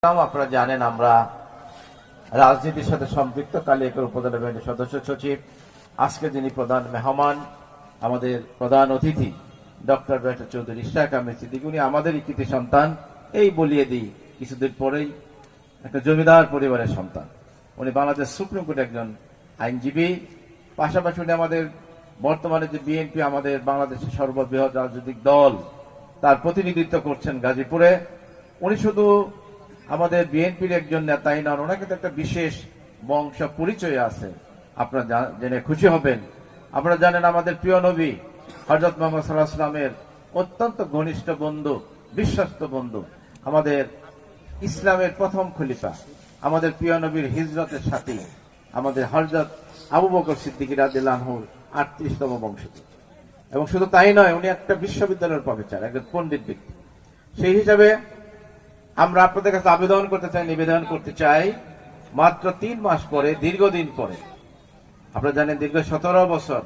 আপনারা জানেন আমরা রাজনীতির সাথে সম্পৃক্ত কালিয়াকৈর উপজেলা বিএনপির সদস্য সচিব। আজকে যিনি প্রধান মেহমান, আমাদের প্রধান অতিথি ডক্টর চৌধুরী ইশরাক আহমেদ সিদ্দিকী, উনি আমাদের কৃতি সন্তান। এই বলিয়ে দিই, কিছুদিন পরেই একটা জমিদার পরিবারের সন্তান। উনি বাংলাদেশ সুপ্রিম কোর্টের একজন আইনজীবী, পাশাপাশি উনি আমাদের বর্তমানে যে বিএনপি আমাদের বাংলাদেশের সর্ববৃহৎ রাজনৈতিক দল, তার প্রতিনিধিত্ব করছেন গাজীপুরে। উনি শুধু আমাদের বিএনপির একজন নেতাই নন, ওনার কিন্তু একটা বিশেষ বংশ পরিচয় আছে, আপনারা জেনে খুশি হবেন। আপনারা জানেন আমাদের প্রিয় নবী হযরত মুহাম্মদ সাল্লাল্লাহু আলাইহি ওয়াসাল্লামের অত্যন্ত ঘনিষ্ঠ বন্ধু, বিশ্বস্ত বন্ধু, আমাদের ইসলামের প্রথম খলিফা, আমাদের প্রিয় নবীর হিজরতের সাথী, আমাদের হযরত আবু বকর সিদ্দিক রাদিয়াল্লাহু আনহুর ৩৮তম বংশধর। এবং শুধু তাই নয়, উনি একটা বিশ্ববিদ্যালয়ের প্রফেসর, একজন পণ্ডিত ব্যক্তি। সেই হিসাবে আমরা আপনাদের কাছে আবেদন করতে চাই, নিবেদন করতে চাই, মাত্র ৩ মাস পরে, দীর্ঘদিন পরে, আপনারা জানেন দীর্ঘ ১৭ বছর